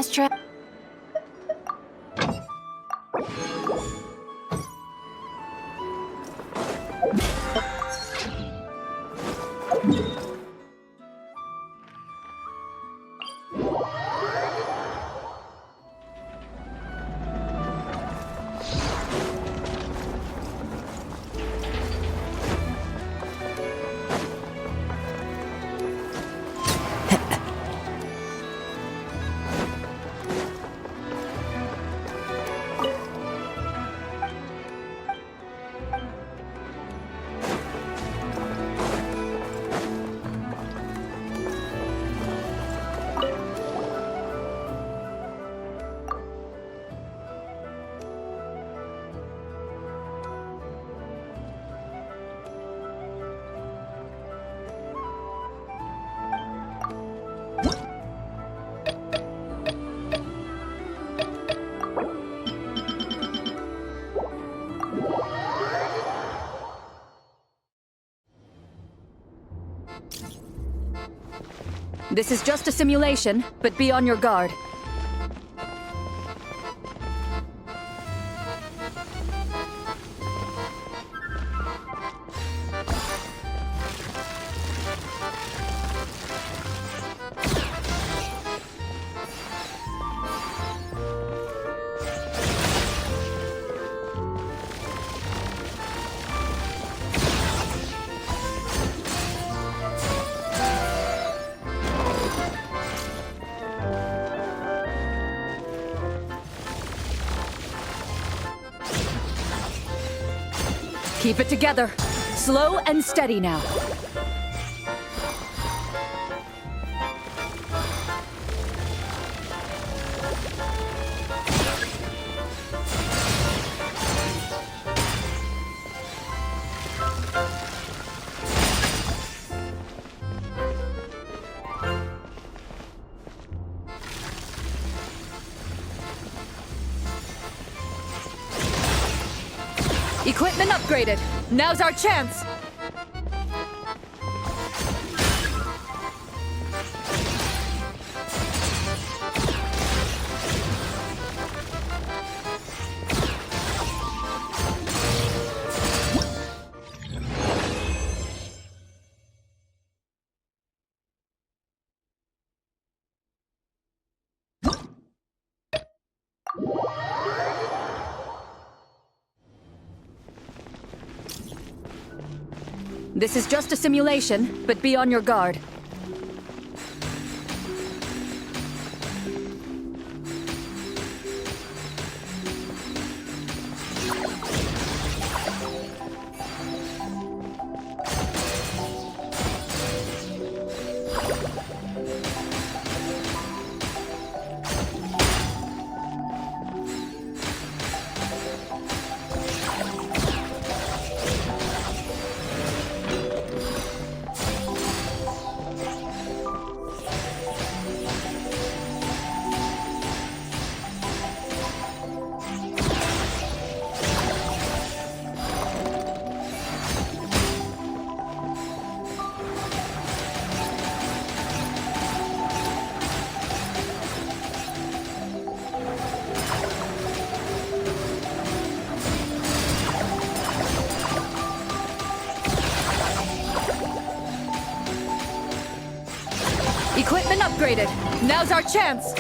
fast travel. This is just a simulation, but be on your guard. Keep it together. Slow and steady now. Equipment upgraded. Now's our chance. This is just a simulation, but be on your guard. Equipment upgraded. Now's our chance.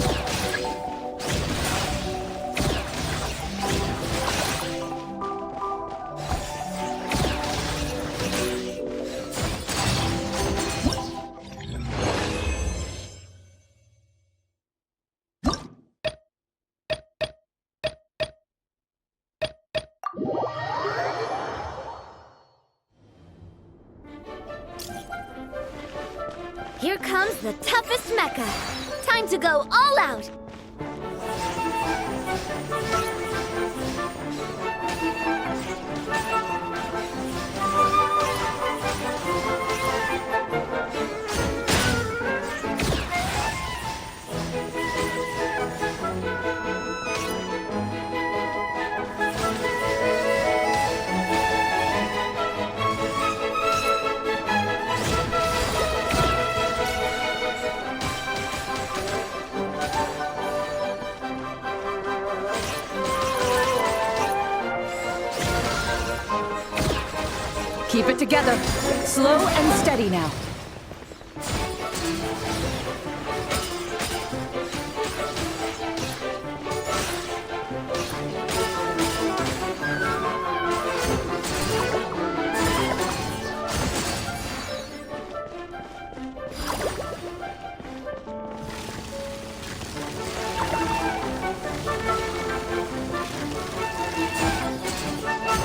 Here comes the toughest mecha. Time to go all out. Keep it together. Slow and steady now.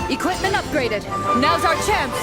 Equipment upgraded. Now's our chance.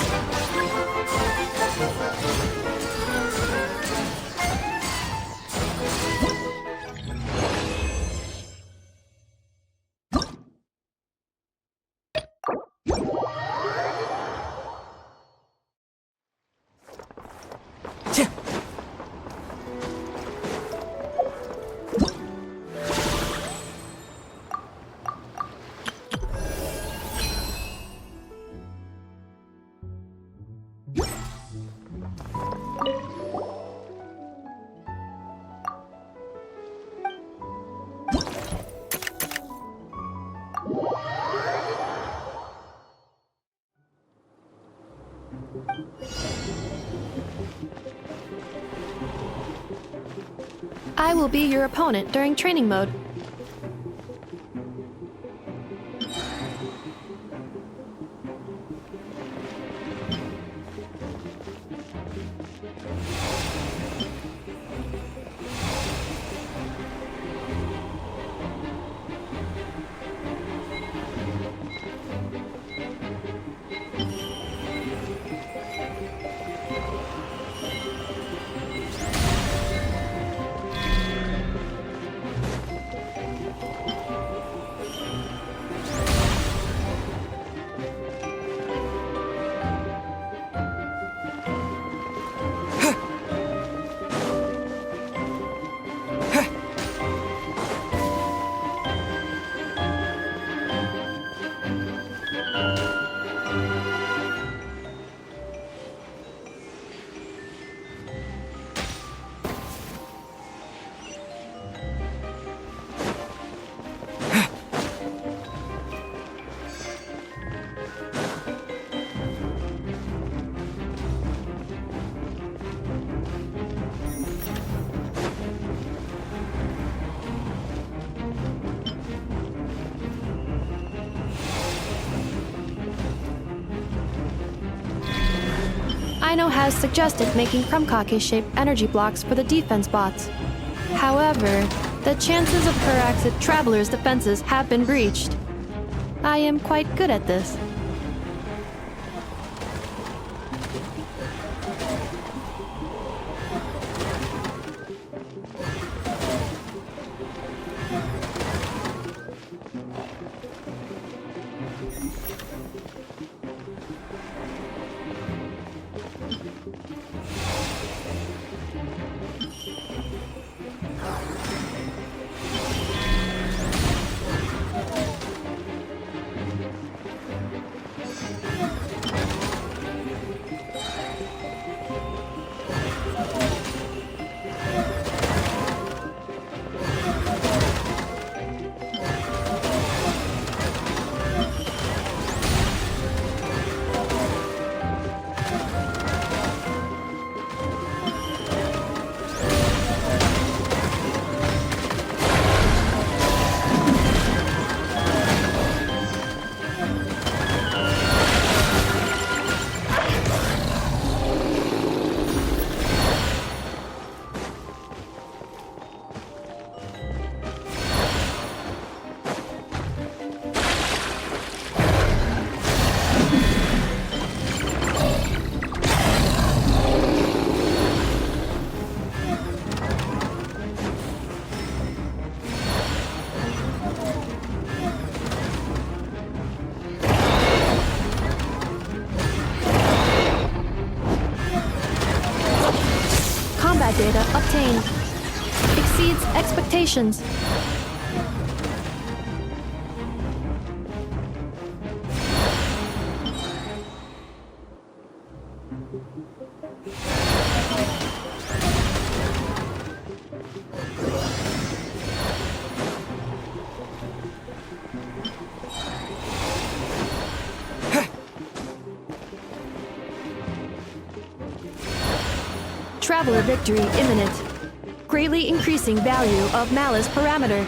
I will be your opponent during training mode. Aino has suggested making Krumkake-shaped energy blocks for the defense bots. However, the chances of Karaxid Traveler's defenses have been breached. I am quite good at this. Combat data obtained. Exceeds expectations. Traveler victory imminent. Greatly increasing value of Malice parameter.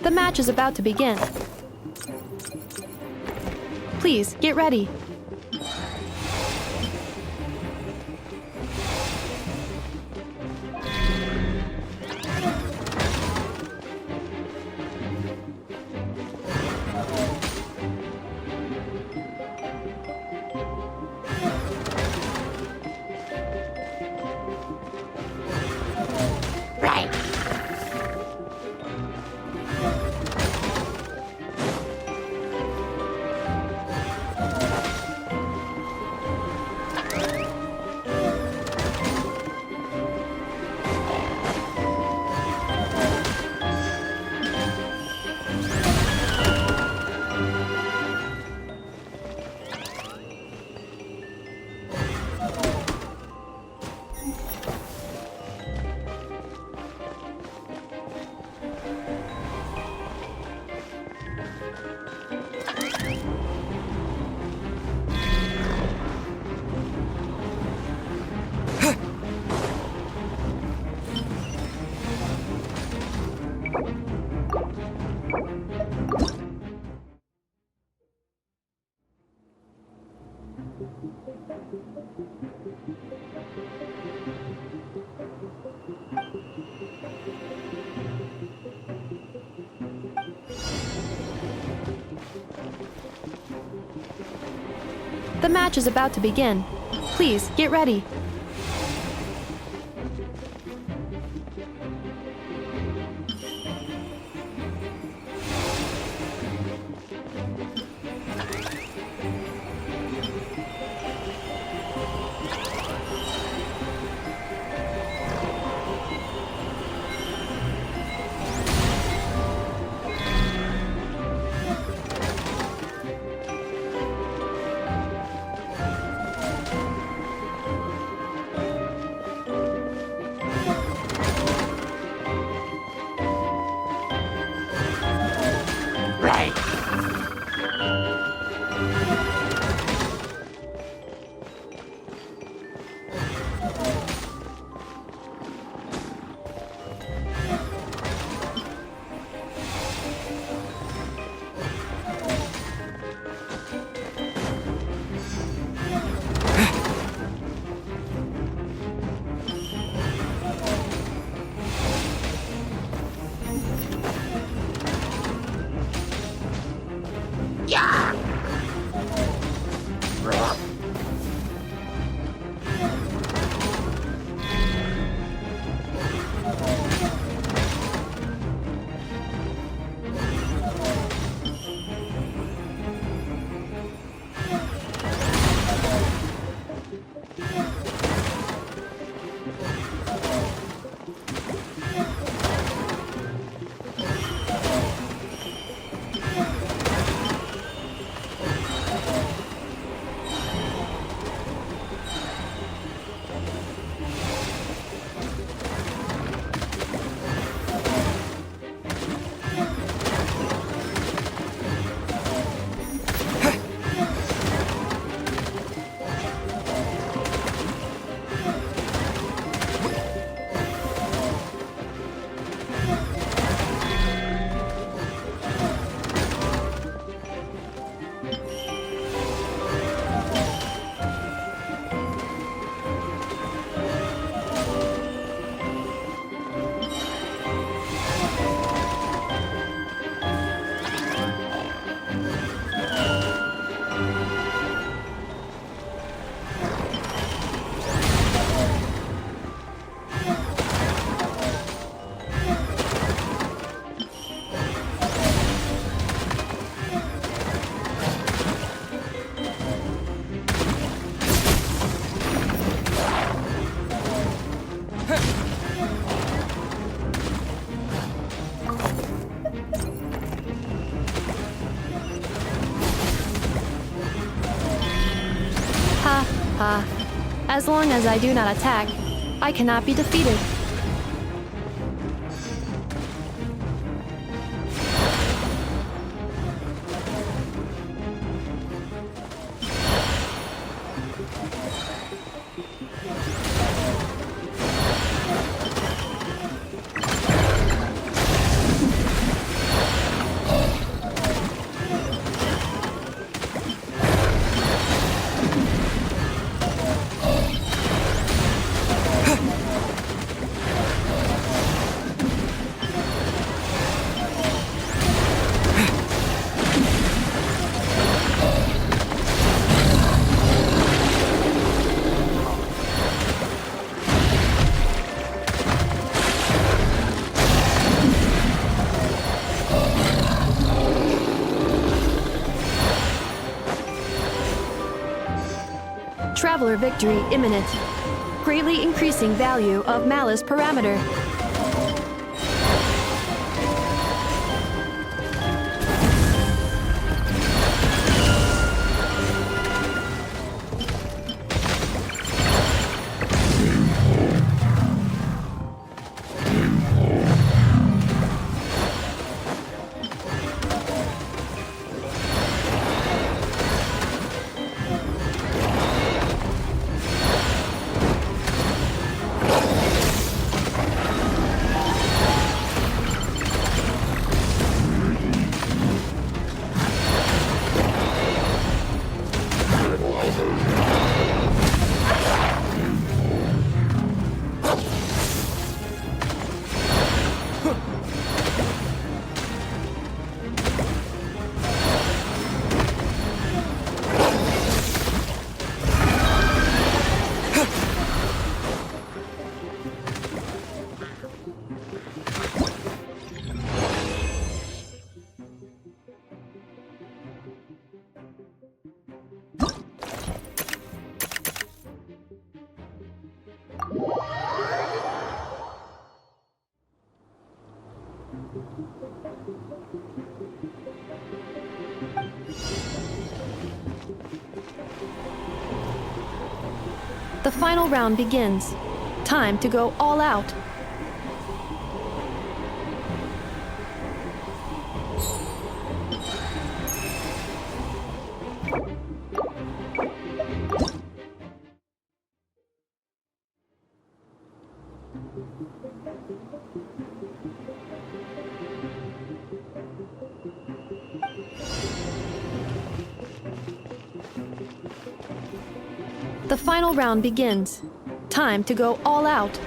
The match is about to begin. Please, get ready. The match is about to begin. Please, get ready. As long as I do not attack, I cannot be defeated. Traveler victory imminent. Greatly increasing value of malice parameter. The final round begins. Time to go all out. The final round begins. Time to go all out.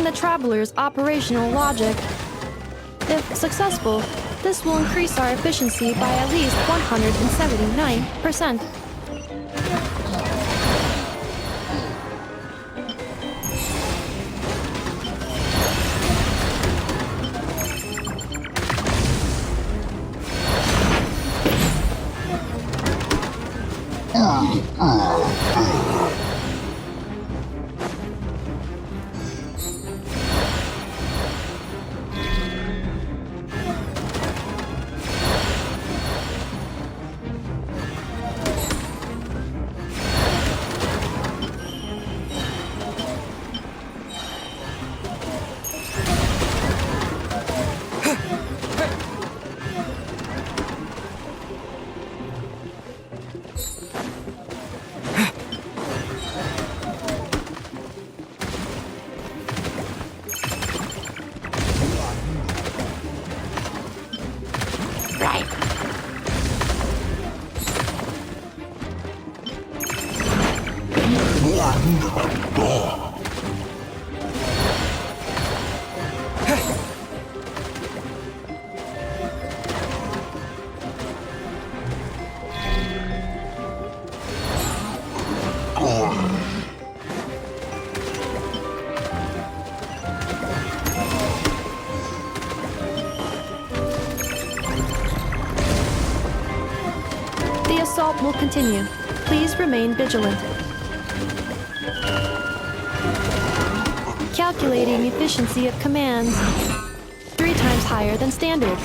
testing the traveler's operational logic. If successful, this will increase our efficiency by at least 179%. The assault will continue. Please remain vigilant. Calculating efficiency of commands. 3 times higher than standard.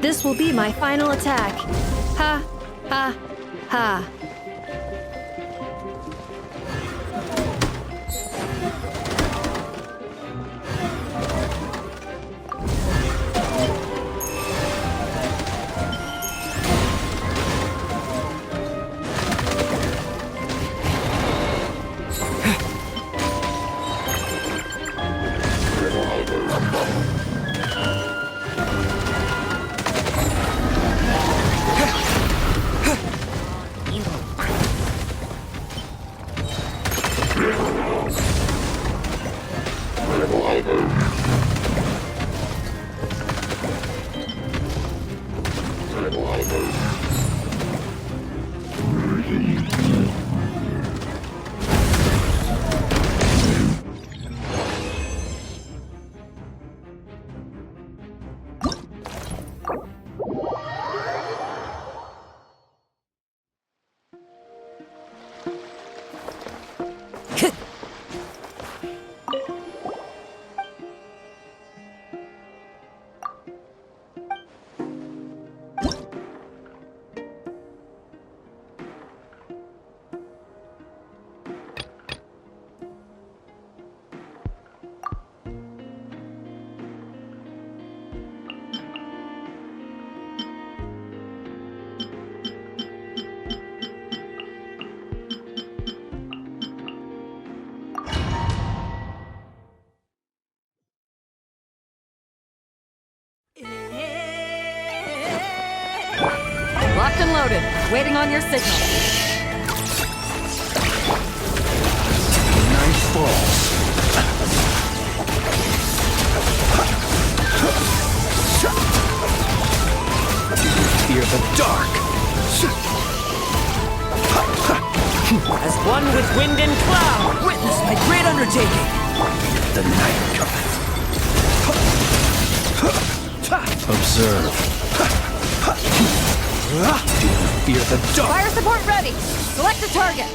This will be my final attack. Ha, ha, ha. Locked and loaded, waiting on your signal. Night falls. As one with wind and cloud, Witness my great undertaking! The night cometh. Observe. Do you fear the dark? Fire support ready! Select a target!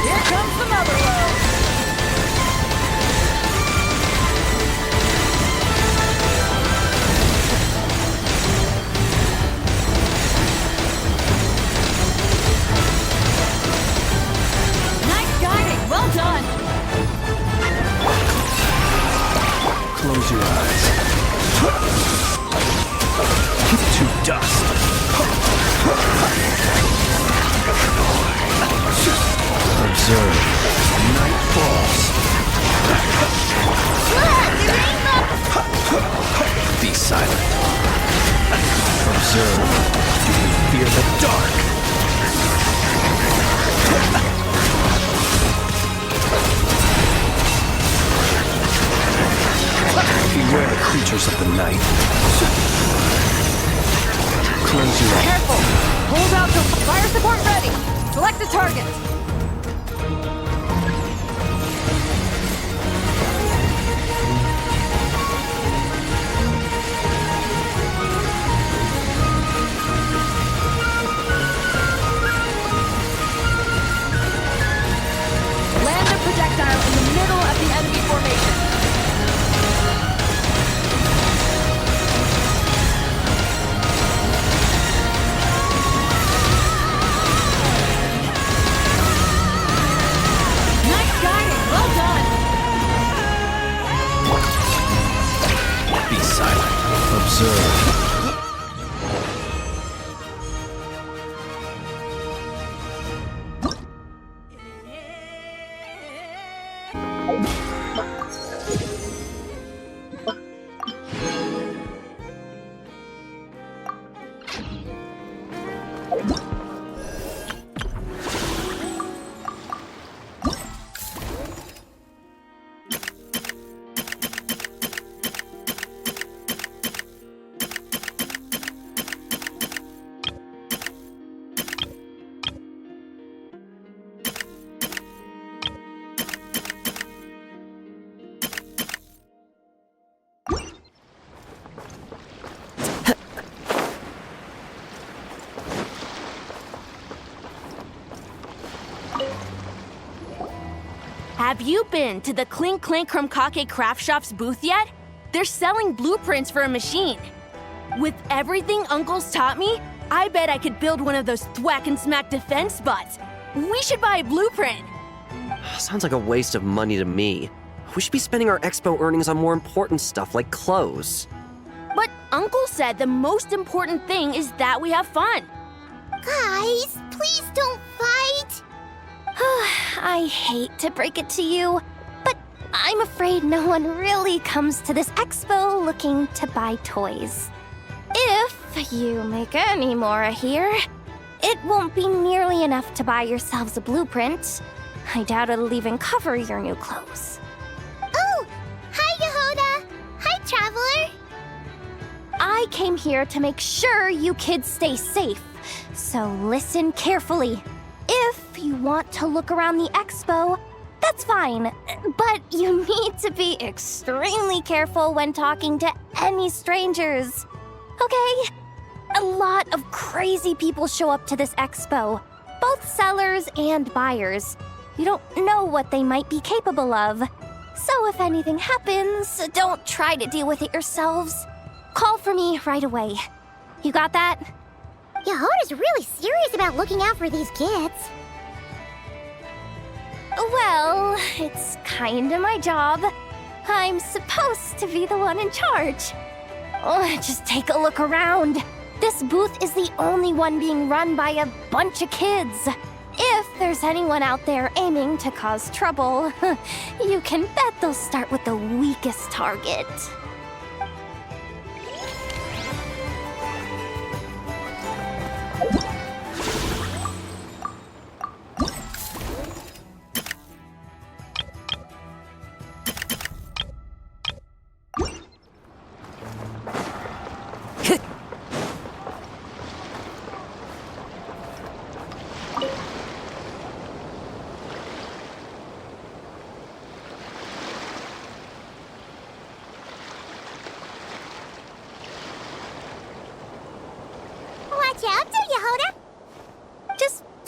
Here comes the mother load! Nice guiding! Well done! Close your eyes. To dust. Observe. Night falls. Be silent. Observe. Do you fear the dark? Beware the creatures of the night. Close your eyes. Careful! Hold out till fire support ready! Select a target! Land a projectile in the middle of the enemy formation. Nice guiding! Well done! Be silent. Observe. Have you been to the Clink Clink Krumkake Craft Shop's booth yet? They're selling blueprints for a machine. With everything Uncle's taught me, I bet I could build one of those thwack and smack defense bots. We should buy a blueprint. Sounds like a waste of money to me. We should be spending our expo earnings on more important stuff like clothes. But Uncle said the most important thing is that we have fun. Guys, please don't fight! I hate to break it to you, but I'm afraid no one really comes to this expo looking to buy toys. If you make any more here, it won't be nearly enough to buy yourselves a blueprint. I doubt it'll even cover your new clothes. Oh! Hi, Yehoda! Hi, Traveler! I came here to make sure you kids stay safe, so listen carefully. If you want to look around the expo, that's fine, but you need to be extremely careful when talking to any strangers. Okay? A lot of crazy people show up to this expo, both sellers and buyers. You don't know what they might be capable of. So if anything happens, don't try to deal with it yourselves. Call for me right away. You got that? Yehoda's really serious about looking out for these kids. Well, it's kinda my job. I'm supposed to be the one in charge. Oh, just take a look around. This booth is the only one being run by a bunch of kids. If there's anyone out there aiming to cause trouble, you can bet they'll start with the weakest target.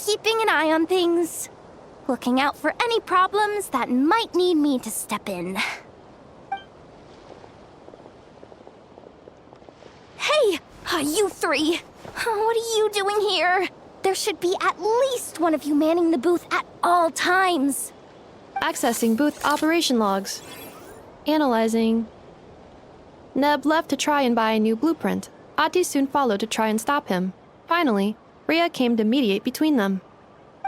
keeping an eye on things. Looking out for any problems that might need me to step in. Hey, you three! What are you doing here? There should be at least one of you manning the booth at all times. Accessing booth operation logs. Analyzing. Neb left to try and buy a new blueprint. Ati soon followed to try and stop him. Finally, Rhea came to mediate between them.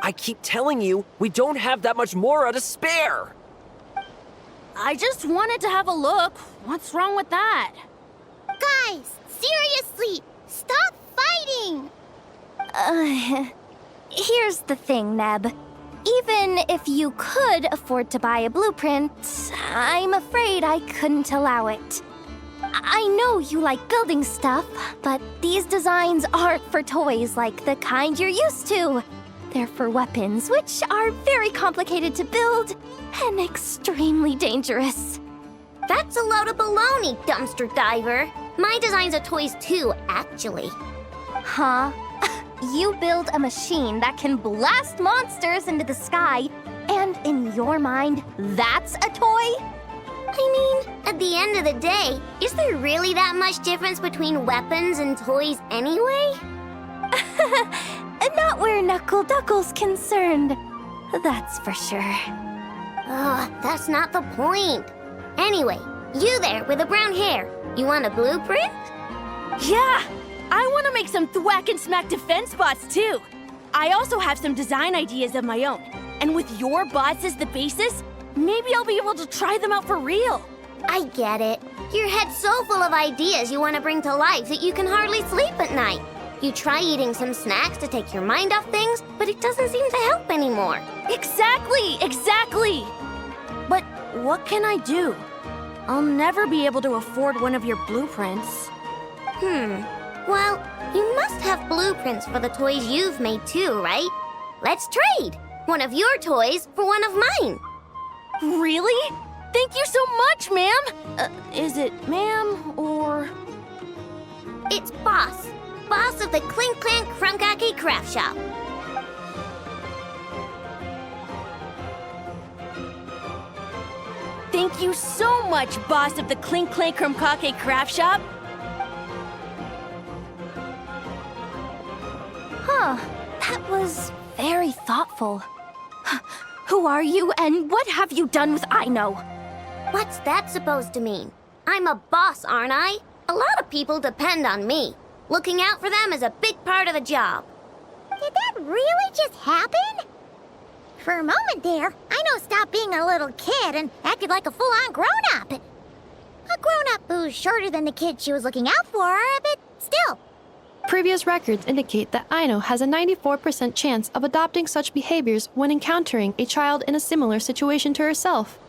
I keep telling you, we don't have that much Mora to spare! I just wanted to have a look. What's wrong with that? Guys, seriously, stop fighting! Here's the thing, Neb. Even if you could afford to buy a blueprint, I'm afraid I couldn't allow it. I know you like building stuff, but these designs aren't for toys like the kind you're used to. They're for weapons, which are very complicated to build and extremely dangerous. That's a load of baloney, dumpster diver. My designs are toys too, actually. Huh? You build a machine that can blast monsters into the sky, and in your mind, that's a toy? I mean, at the end of the day, is there really that much difference between weapons and toys anyway? Not where Knuckle Duckle's concerned. That's for sure. Ugh, that's not the point. Anyway, you there with the brown hair, you want a blueprint? Yeah! I want to make some thwack and smack defense bots too. I also have some design ideas of my own. And with your bots as the basis, maybe I'll be able to try them out for real. I get it. Your head's so full of ideas you want to bring to life that you can hardly sleep at night. You try eating some snacks to take your mind off things, but it doesn't seem to help anymore. Exactly! But what can I do? I'll never be able to afford one of your blueprints. Well, you must have blueprints for the toys you've made too, right? Let's trade! One of your toys for one of mine. Really? Thank you so much, ma'am! Is it ma'am or... It's Boss. Boss of the Clink Clank Krumkake Craft Shop. Thank you so much, boss of the Clink Clank Krumkake Craft Shop. Huh, that was very thoughtful. Who are you, and what have you done with Aino? What's that supposed to mean? I'm a boss, aren't I? A lot of people depend on me. Looking out for them is a big part of the job. Did that really just happen? For a moment there, Aino stopped being a little kid and acted like a full-on grown-up. A grown-up who's shorter than the kid she was looking out for, but still. Previous records indicate that Aino has a 94% chance of adopting such behaviors when encountering a child in a similar situation to herself.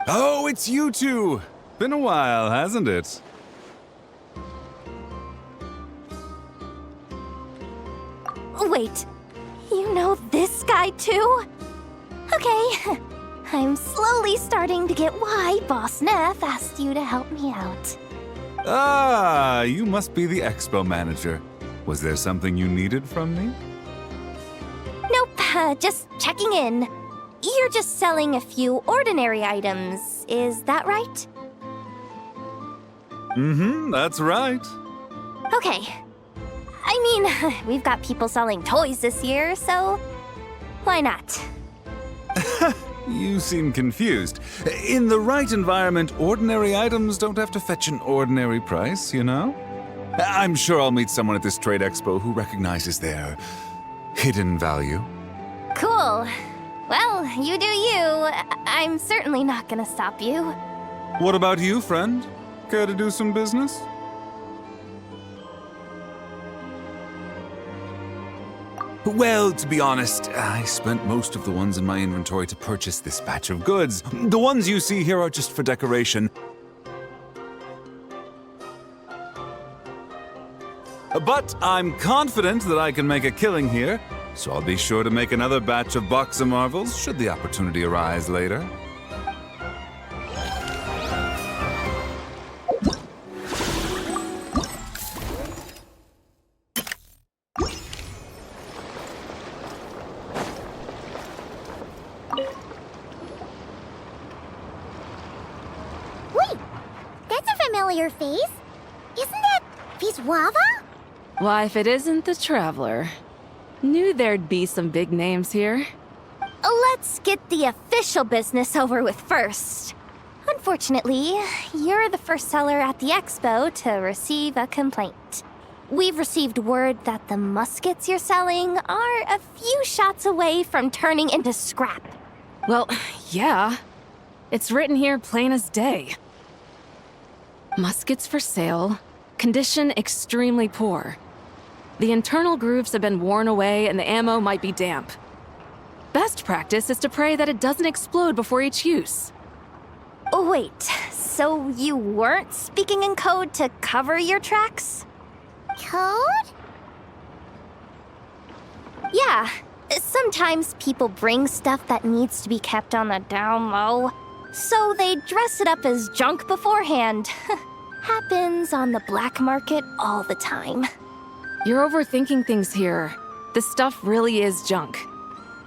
Oh, it's you two! Been a while, hasn't it? Wait, you know this guy too? Okay, I'm slowly starting to get why Boss Neff asked you to help me out. Ah, you must be the expo manager. Was there something you needed from me? Nope, just checking in. You're just selling a few ordinary items, is that right? That's right. Okay. I mean, we've got people selling toys this year, so why not? You seem confused. In the right environment, ordinary items don't have to fetch an ordinary price, you know? I'm sure I'll meet someone at this trade expo who recognizes their hidden value. Cool. Well, you do you. I'm certainly not gonna stop you. What about you, friend? Care to do some business? Well, to be honest, I spent most of the ones in my inventory to purchase this batch of goods. The ones you see here are just for decoration. But I'm confident that I can make a killing here, so I'll be sure to make another batch of Box of Marvels should the opportunity arise later. Wait, that's a familiar face. Isn't that Viswava? Why, if it isn't the Traveler. Knew there'd be some big names here. Let's get the official business over with first. Unfortunately, you're the first seller at the expo to receive a complaint. We've received word that the muskets you're selling are a few shots away from turning into scrap. Well, yeah. It's written here plain as day. Muskets for sale. Condition extremely poor. The internal grooves have been worn away and the ammo might be damp. Best practice is to pray that it doesn't explode before each use. Oh, wait, so you weren't speaking in code to cover your tracks? Code? Yeah, sometimes people bring stuff that needs to be kept on the down low, so they dress it up as junk beforehand. Happens on the black market all the time. You're overthinking things here. This stuff really is junk.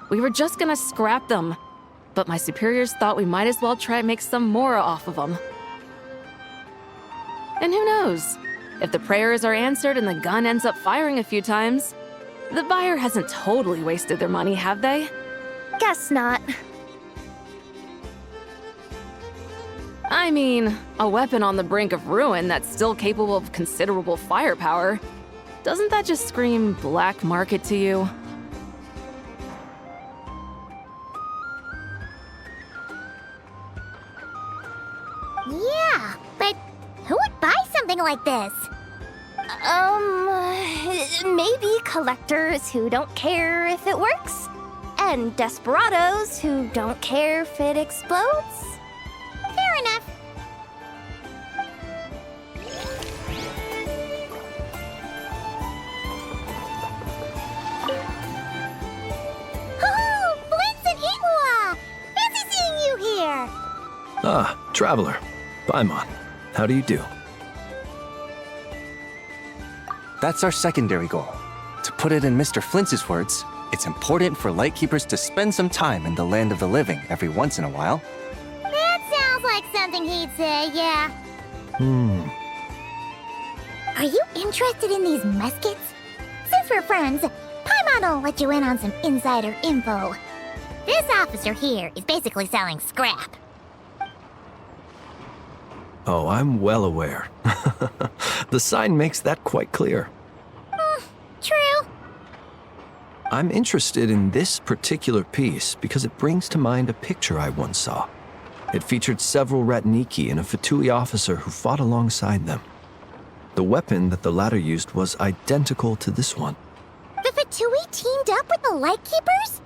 We were just gonna scrap them, but my superiors thought we might as well try and make some more off of them. And who knows? If the prayers are answered and the gun ends up firing a few times, the buyer hasn't totally wasted their money, have they? Guess not. I mean, a weapon on the brink of ruin that's still capable of considerable firepower. Doesn't that just scream black market to you? Yeah, but who would buy something like this? Maybe collectors who don't care if it works, and desperados who don't care if it explodes. Fair enough. Oh, Blitz and Iwa! Fancy seeing you here! Ah, Traveler. Paimon. How do you do? That's our secondary goal. To put it in Mr. Flintz's words, it's important for Lightkeepers to spend some time in the land of the living every once in a while. That sounds like something he'd say, yeah. Are you interested in these muskets? Since we're friends, Paimon will let you in on some insider info. This officer here is basically selling scrap. Oh, I'm well aware. The sign makes that quite clear. True. I'm interested in this particular piece because it brings to mind a picture I once saw. It featured several Ratniki and a Fatui officer who fought alongside them. The weapon that the latter used was identical to this one. The Fatui teamed up with the Lightkeepers?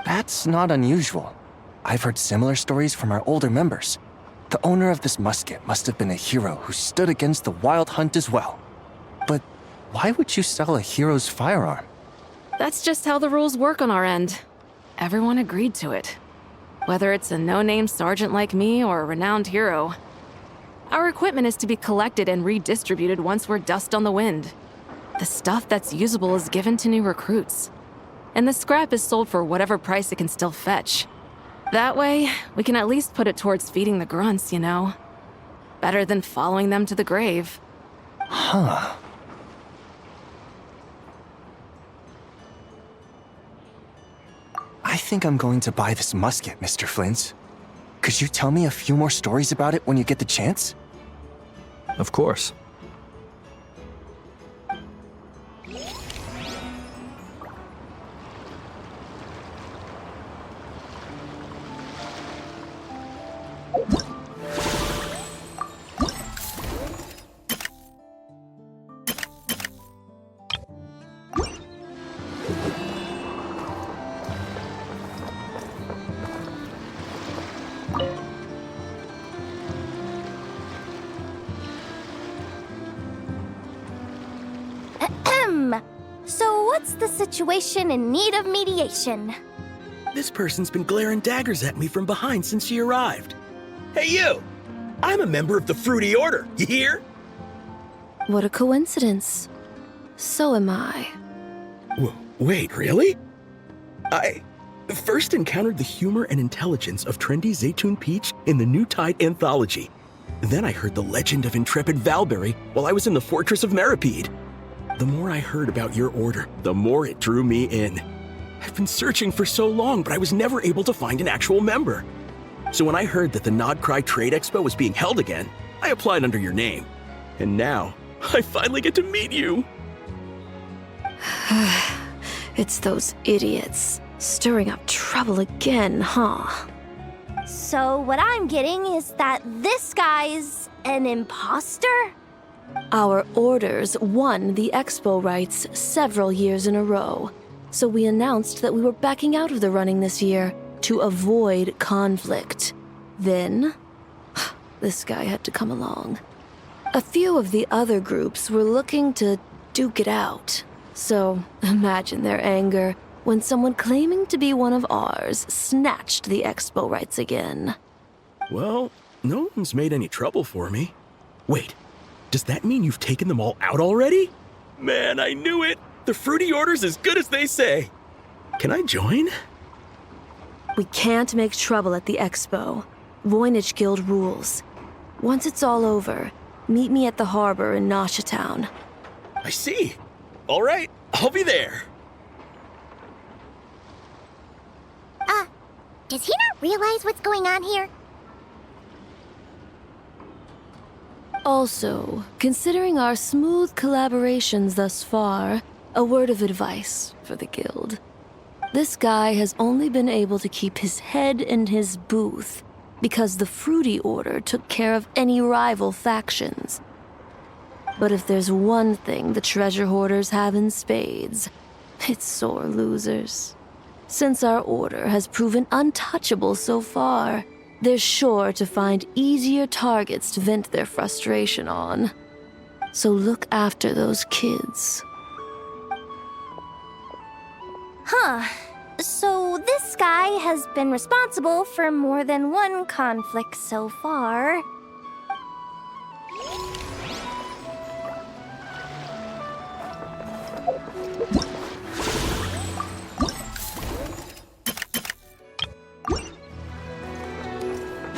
That's not unusual. I've heard similar stories from our older members. The owner of this musket must have been a hero who stood against the Wild Hunt as well. But why would you sell a hero's firearm? That's just how the rules work on our end. Everyone agreed to it. Whether it's a no-name sergeant like me or a renowned hero. Our equipment is to be collected and redistributed once we're dust on the wind. The stuff that's usable is given to new recruits. And the scrap is sold for whatever price it can still fetch. That way, we can at least put it towards feeding the grunts, you know? Better than following them to the grave. Huh. I think I'm going to buy this musket, Mr. Flint's. Could you tell me a few more stories about it when you get the chance? Of course. So what's the situation in need of mediation? This person's been glaring daggers at me from behind since she arrived. Hey, you! I'm a member of the Fruity Order, you hear? What a coincidence. So am I. Wait, really? I first encountered the humor and intelligence of trendy Zaytune Peach in the New Tide anthology. Then I heard the legend of intrepid Valberry while I was in the Fortress of Meripede. The more I heard about your order, the more it drew me in. I've been searching for so long, but I was never able to find an actual member. So when I heard that the Nodcry Trade Expo was being held again, I applied under your name. And now, I finally get to meet you. It's those idiots. Stirring up trouble again, huh? So what I'm getting is that this guy's an imposter? Our orders won the expo rights several years in a row, so we announced that we were backing out of the running this year to avoid conflict. Then, this guy had to come along. A few of the other groups were looking to duke it out, so imagine their anger when someone claiming to be one of ours snatched the expo rights again. Well, no one's made any trouble for me. Wait, does that mean you've taken them all out already? Man, I knew it! The Fruity Order's as good as they say. Can I join? We can't make trouble at the expo. Voynich Guild rules. Once it's all over, meet me at the harbor in Nasha Town. I see. All right, I'll be there. Does he not realize what's going on here? Also, considering our smooth collaborations thus far, a word of advice for the guild. This guy has only been able to keep his head in his booth because the Fruity Order took care of any rival factions. But if there's one thing the treasure hoarders have in spades, it's sore losers. Since our order has proven untouchable so far, they're sure to find easier targets to vent their frustration on. So look after those kids. Huh. So this guy has been responsible for more than one conflict so far.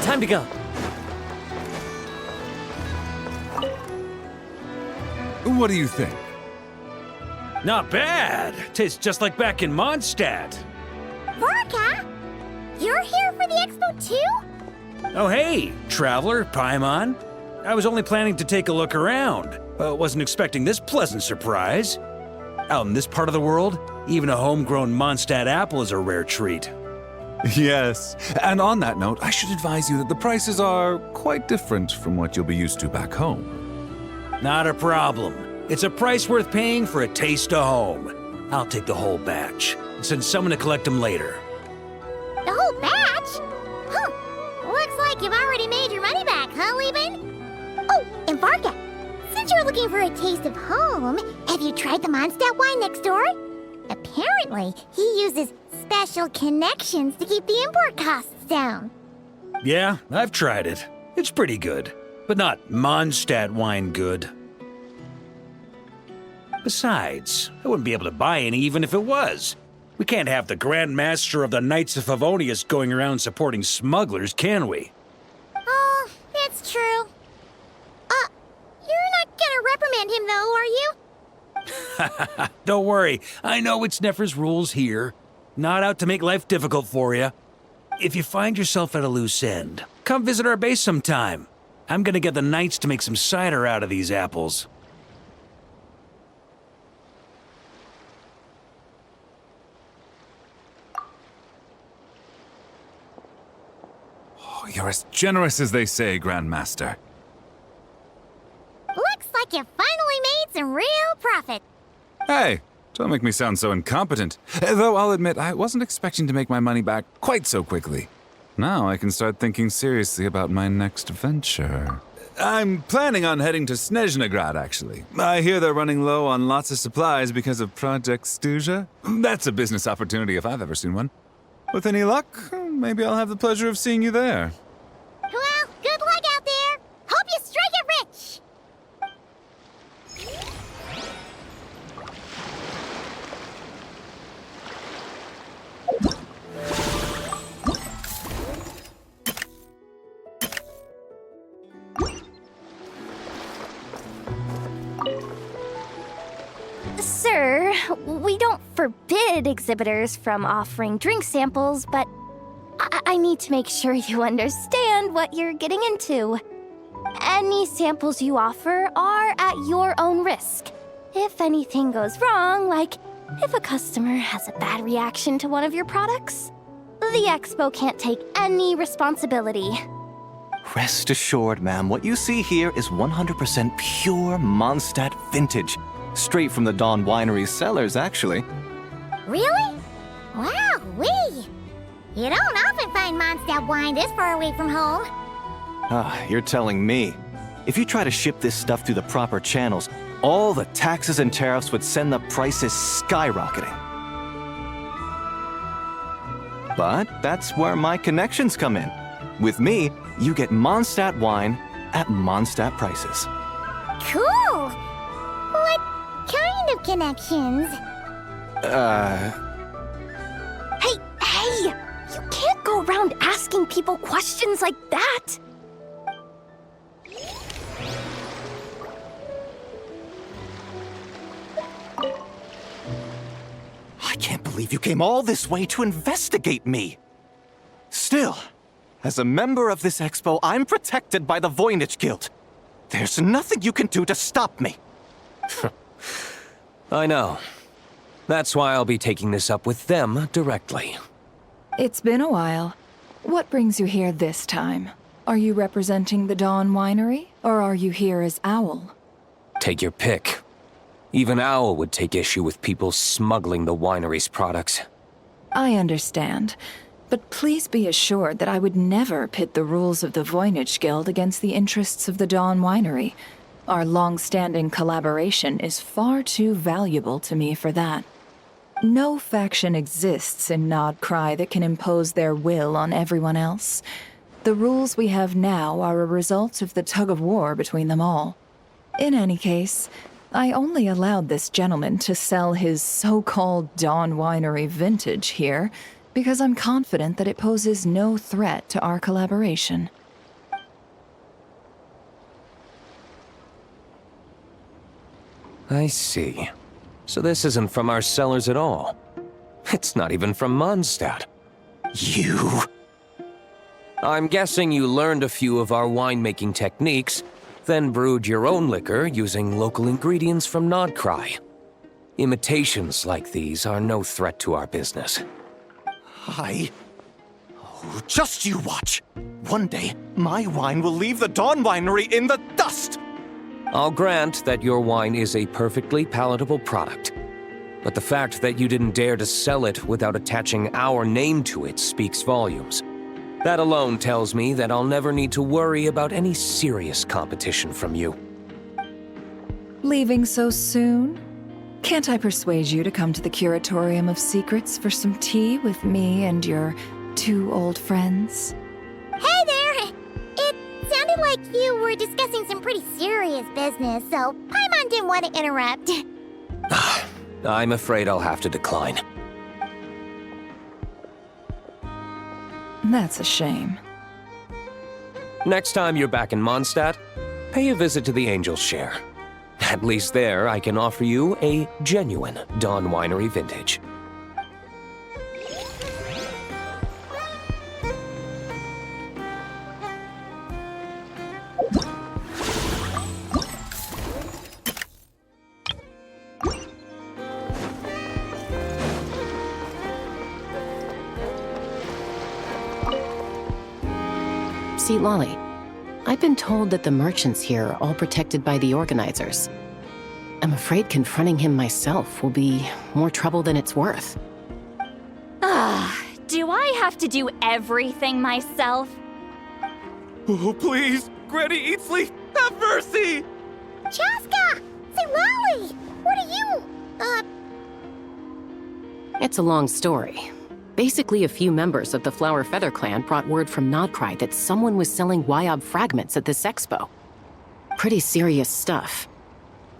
Time to go. What do you think? Not bad. Tastes just like back in Mondstadt. Vorka? You're here for the expo too? Oh hey, Traveler, Paimon. I was only planning to take a look around. Wasn't expecting this pleasant surprise. Out in this part of the world, even a homegrown Mondstadt apple is a rare treat. Yes, and on that note, I should advise you that the prices are quite different from what you'll be used to back home. Not a problem. It's a price worth paying for a taste of home. I'll take the whole batch and send someone to collect them later. The whole batch? Huh. Looks like you've already made your money back, huh, Lieben? Oh, and Varka, since you're looking for a taste of home, have you tried the Mondstadt wine next door? Apparently, he uses special connections to keep the import costs down. Yeah, I've tried it. It's pretty good, but not Mondstadt wine good. Besides, I wouldn't be able to buy any even if it was. We can't have the Grand Master of the Knights of Favonius going around supporting smugglers, can we? Oh, it's true. You're not gonna reprimand him though, are you? Don't worry, I know it's Nefer's rules here. Not out to make life difficult for you. If you find yourself at a loose end, come visit our base sometime. I'm gonna get the Knights to make some cider out of these apples. Oh, you're as generous as they say, Grandmaster. Looks like you finally made some real profit. Hey, don't make me sound so incompetent. Though I'll admit, I wasn't expecting to make my money back quite so quickly. Now I can start thinking seriously about my next venture. I'm planning on heading to Snezhnograd, actually. I hear they're running low on lots of supplies because of Project Stuja. That's a business opportunity if I've ever seen one. With any luck, maybe I'll have the pleasure of seeing you there. Well, good luck out there. Hope you strike it rich. Sir, we don't forbid exhibitors from offering drink samples, but I need to make sure you understand what you're getting into. Any samples you offer are at your own risk. If anything goes wrong, like if a customer has a bad reaction to one of your products, the expo can't take any responsibility. Rest assured, ma'am, what you see here is 100% pure Mondstadt vintage. Straight from the Dawn Winery's cellars, actually. Really? Wow, wee! You don't often find Mondstadt wine this far away from home. Ah, you're telling me. If you try to ship this stuff through the proper channels, all the taxes and tariffs would send the prices skyrocketing. But that's where my connections come in. With me, you get Mondstadt wine at Mondstadt prices. Cool! What kind of connections? Hey! You can't go around asking people questions like that! I can't believe you came all this way to investigate me. Still, as a member of this expo, I'm protected by the Voynich Guild. There's nothing you can do to stop me. I know. That's why I'll be taking this up with them directly. It's been a while. What brings you here this time? Are you representing the Dawn Winery, or are you here as Owl? Take your pick. Even Owl would take issue with people smuggling the winery's products. I understand, but please be assured that I would never pit the rules of the Voynich Guild against the interests of the Dawn Winery. Our long-standing collaboration is far too valuable to me for that. No faction exists in Nodcry that can impose their will on everyone else. The rules we have now are a result of the tug-of-war between them all. In any case, I only allowed this gentleman to sell his so-called Dawn Winery vintage here because I'm confident that it poses no threat to our collaboration. I see. So this isn't from our cellars at all. It's not even from Mondstadt. You? I'm guessing you learned a few of our winemaking techniques, then brewed your own liquor using local ingredients from Nodcry. Imitations like these are no threat to our business. Oh, just you watch. One day, my wine will leave the Dawn Winery in the dust! I'll grant that your wine is a perfectly palatable product. But the fact that you didn't dare to sell it without attaching our name to it speaks volumes. That alone tells me that I'll never need to worry about any serious competition from you. Leaving so soon? Can't I persuade you to come to the Curatorium of Secrets for some tea with me and your two old friends? Hey there! It sounded like you were discussing some pretty serious business, so Paimon didn't want to interrupt. I'm afraid I'll have to decline. That's a shame. Next time you're back in Mondstadt, pay a visit to the Angel's Share. At least there, I can offer you a genuine Dawn Winery vintage. See, Lolly, I've been told that the merchants here are all protected by the organizers. I'm afraid confronting him myself will be more trouble than it's worth. Do I have to do everything myself? Oh, please, Granny Eatsley, Have mercy! Chaska! Say, Lolly! What are you? It's a long story. Basically, a few members of the Flower Feather clan brought word from Nodcry that someone was selling Wyob fragments at this expo. Pretty serious stuff.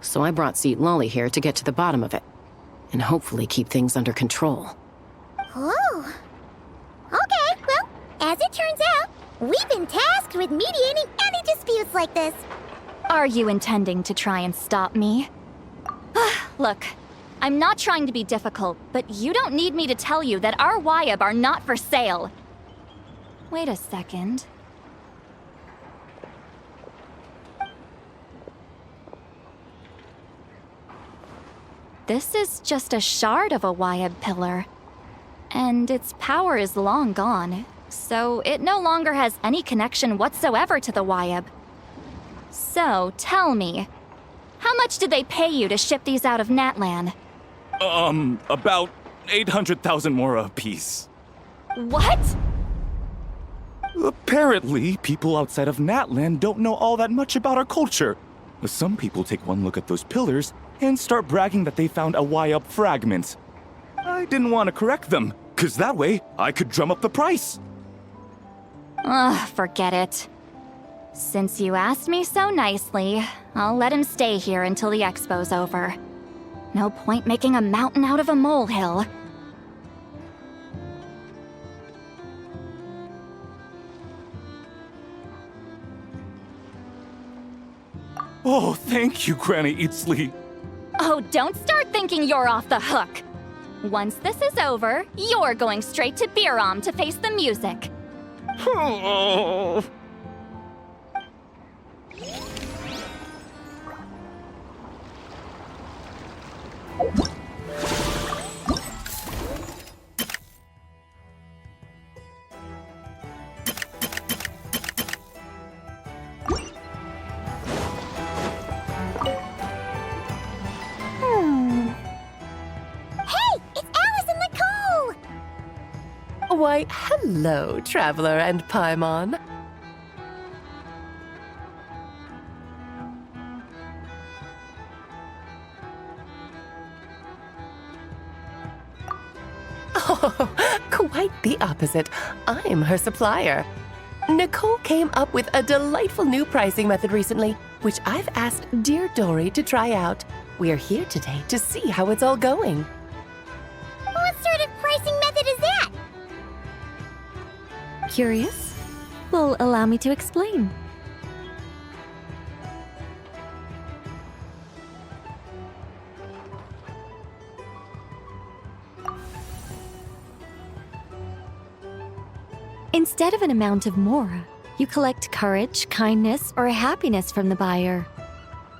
So I brought Seat Lolly here to get to the bottom of it, and hopefully keep things under control. Oh. Okay, well, as it turns out, we've been tasked with mediating any disputes like this. Are you intending to try and stop me? Look, I'm not trying to be difficult, but you don't need me to tell you that our Wyob are not for sale. Wait a second. This is just a shard of a Wyob pillar, and its power is long gone, so it no longer has any connection whatsoever to the Wyob. So, tell me, how much did they pay you to ship these out of Natlan? About 800,000 more apiece. What? Apparently, people outside of Natlan don't know all that much about our culture. Some people take one look at those pillars and start bragging that they found a Wyob fragment. I didn't want to correct them, because that way I could drum up the price. Ugh, forget it. Since you asked me so nicely, I'll let him stay here until the expo's over. No point making a mountain out of a molehill. Oh, thank you, Granny Eatsley. Oh, don't start thinking you're off the hook. Once this is over, you're going straight to Biram to face the music. Oh. Why, hello, Traveler and Paimon. Oh, quite the opposite. I'm her supplier. Nicole came up with a delightful new pricing method recently, which I've asked dear Dory to try out. We're here today to see how it's all going. What sort of pricing method is that? Curious? Well, allow me to explain. Instead of an amount of mora, you collect courage, kindness, or happiness from the buyer.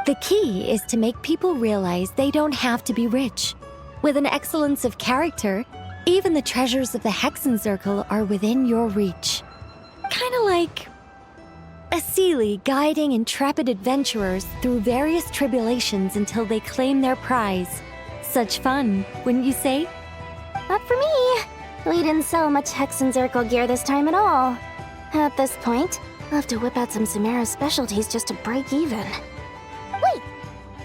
The key is to make people realize they don't have to be rich. With an excellence of character, even the treasures of the Hexen Circle are within your reach. Kinda like a Seelie guiding intrepid adventurers through various tribulations until they claim their prize. Such fun, wouldn't you say? Not for me. We didn't sell much Hexen Circle gear this time at all. At this point, I'll have to whip out some Samara specialties just to break even. Wait,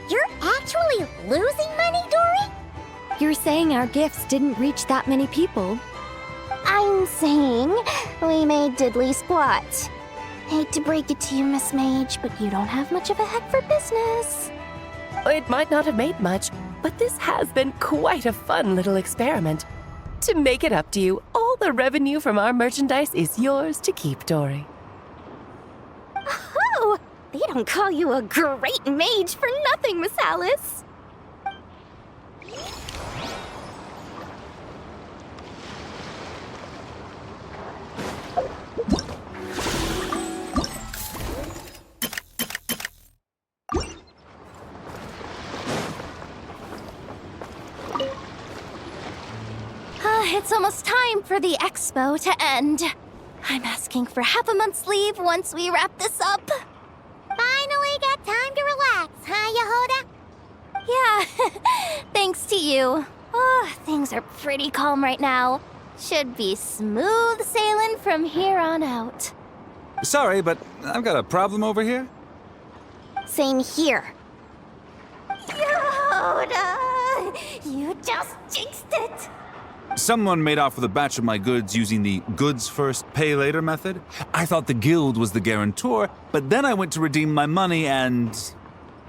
you're actually losing money, Dory? You're saying our gifts didn't reach that many people? I'm saying we made diddly squat. Hate to break it to you, Miss Mage, but you don't have much of a head for business. It might not have made much, but this has been quite a fun little experiment. To make it up to you, all the revenue from our merchandise is yours to keep, Dory. Oh, they don't call you a great mage for nothing, Miss Alice. It's almost time for the expo to end. I'm asking for half a month's leave once we wrap this up. Finally got time to relax, huh, Yehoda? Yeah, thanks to you. Oh, things are pretty calm right now. Should be smooth sailing from here on out. Sorry, but I've got a problem over here. Same here. Yoda! You just jinxed it! Someone made off with a batch of my goods using the goods first, pay later method. I thought the guild was the guarantor, but then I went to redeem my money and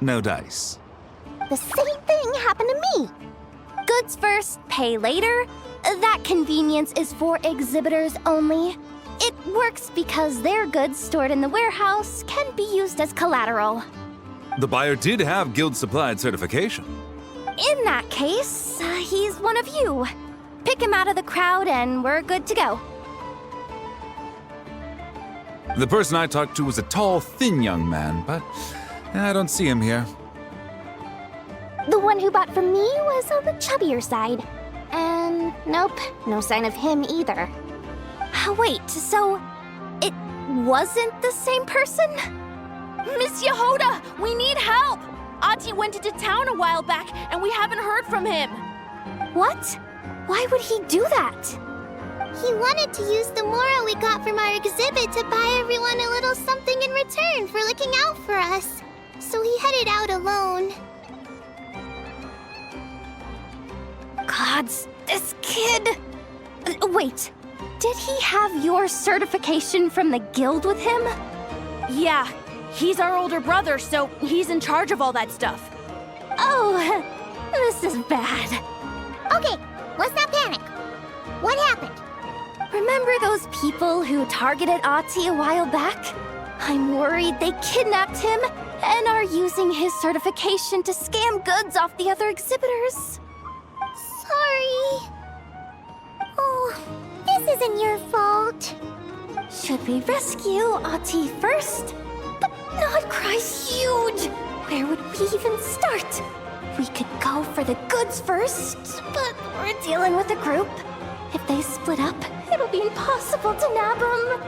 no dice. The same thing happened to me. Goods first, pay later. That convenience is for exhibitors only. It works because their goods stored in the warehouse can be used as collateral. The buyer did have guild-supplied certification. In that case, he's one of you. Pick him out of the crowd and we're good to go. The person I talked to was a tall, thin young man, but I don't see him here. The one who bought from me was on the chubbier side. And nope, no sign of him either. Wait, so it wasn't the same person? Miss Yehoda, we need help! Ati went into town a while back, and we haven't heard from him. What? Why would he do that? He wanted to use the moral we got from our exhibit to buy everyone a little something in return for looking out for us. So he headed out alone. Gods, this kid... Wait, did he have your certification from the guild with him? Yeah, he's our older brother, so he's in charge of all that stuff. Oh, this is bad. Okay, let's not panic. What happened? Remember those people who targeted Ati a while back? I'm worried they kidnapped him and are using his certification to scam goods off the other exhibitors. Sorry. Oh, this isn't your fault. Should we rescue Ati first? But Nodcry's huge. Where would we even start? We could go for the goods first, but we're dealing with a group. If they split up, it'll be impossible to nab them.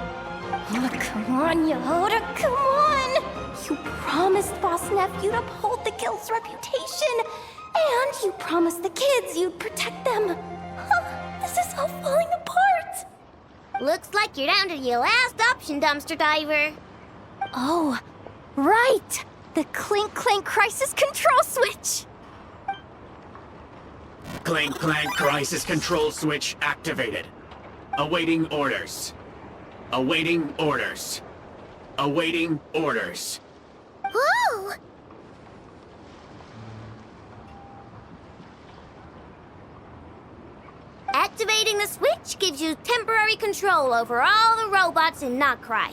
Oh, come on, Yehoda, come on! You promised Boss Nephew to uphold the guild's reputation, and you promised the kids you'd protect them. This is all falling apart. Looks like you're down to your last option, Dumpster Diver. Oh, right! The Clink Clank Crisis Control Switch! Clank Clank Crisis Control Switch activated. Awaiting orders. Awaiting orders. Awaiting orders. Whoa! Activating the switch gives you temporary control over all the robots in Nodcry.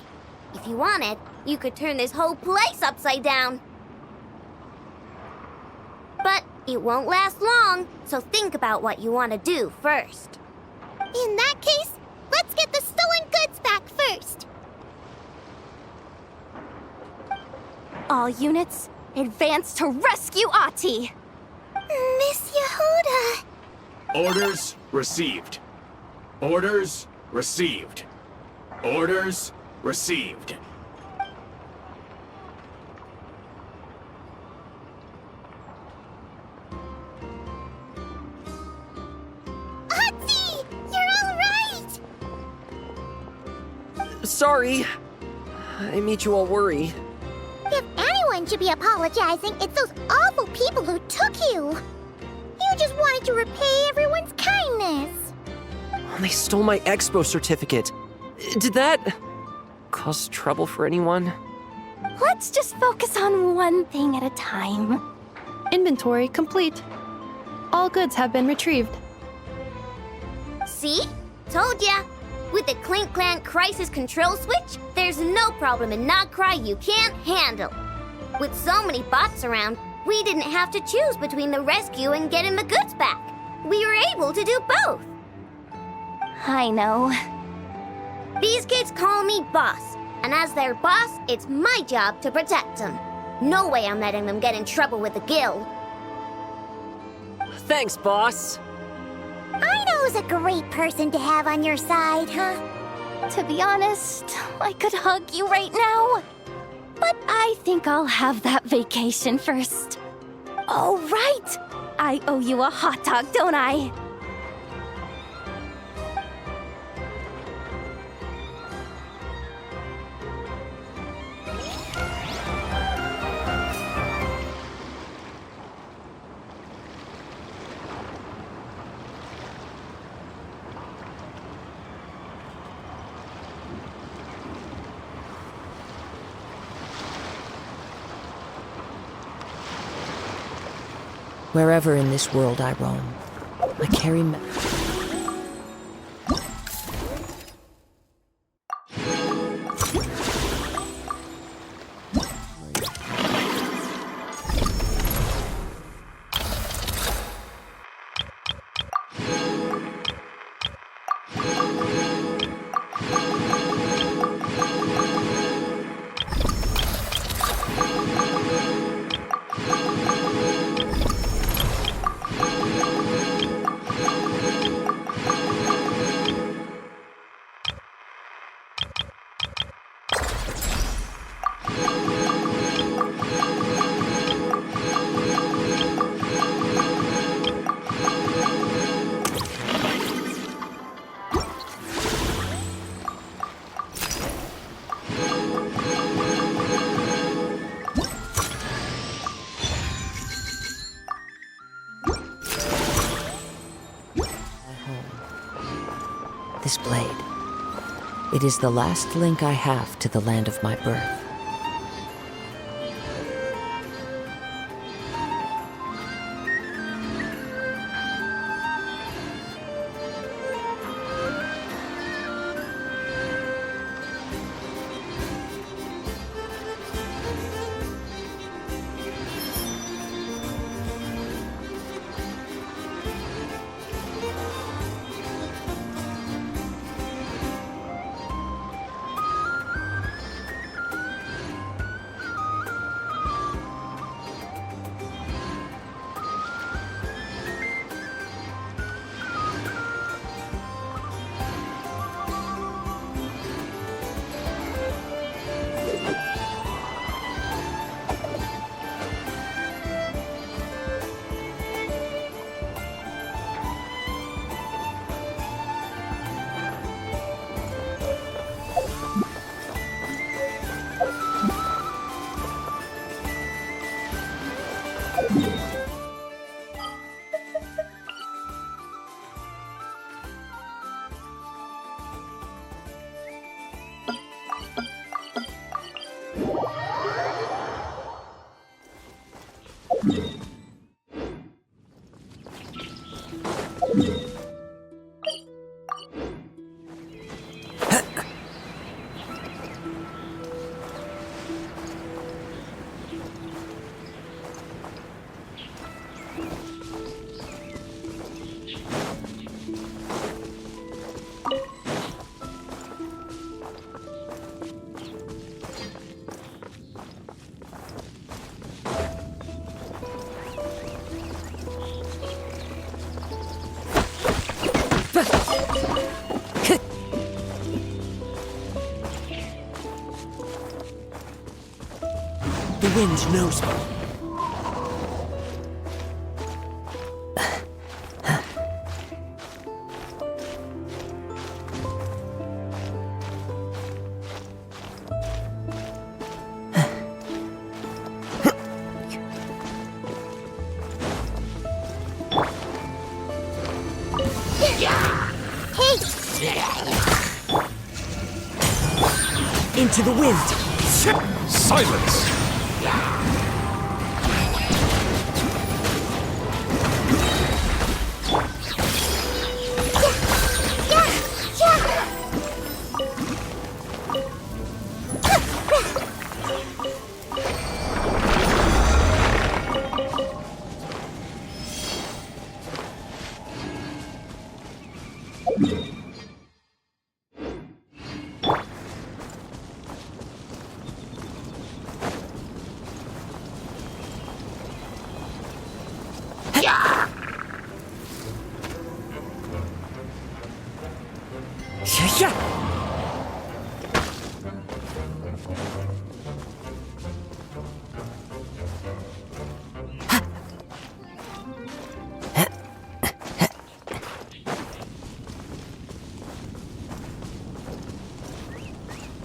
If you wanted, you could turn this whole place upside down. But it won't last long, so think about what you want to do first. In that case, let's get the stolen goods back first. All units, advance to rescue Ati! Miss Yehoda! Orders received. Orders received. Orders received. Ati! You're all right! Sorry. I made you all worry. If anyone should be apologizing, it's those awful people who took you. You just wanted to repay everyone's kindness. They stole my expo certificate. Did that cause trouble for anyone? Let's just focus on one thing at a time. Inventory complete. All goods have been retrieved. See? Told ya. With the Clink Clank Crisis Control Switch, there's no problem in Nodcry you can't handle. With so many bots around, we didn't have to choose between the rescue and getting the goods back. We were able to do both. I know. These kids call me boss, and as their boss, it's my job to protect them. No way I'm letting them get in trouble with the guild. Thanks, boss. Ido's a great person to have on your side, huh? To be honest, I could hug you right now. But I think I'll have that vacation first. Oh, right! I owe you a hot dog, don't I? Wherever in this world I roam, I carry this blade. It is the last link I have to the land of my birth. The wind knows me. Into the wind! Silence!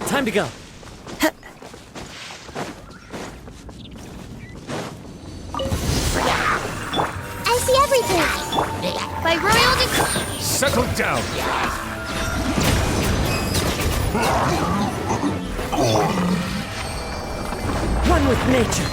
Time to go. I see everything. By royal decree. Settle down! One with nature.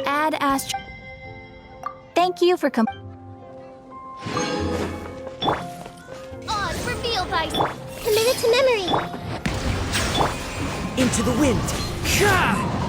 Add Astro. Thank you for Oz, reveal thyself. Commit it to memory. Into the wind. Ka!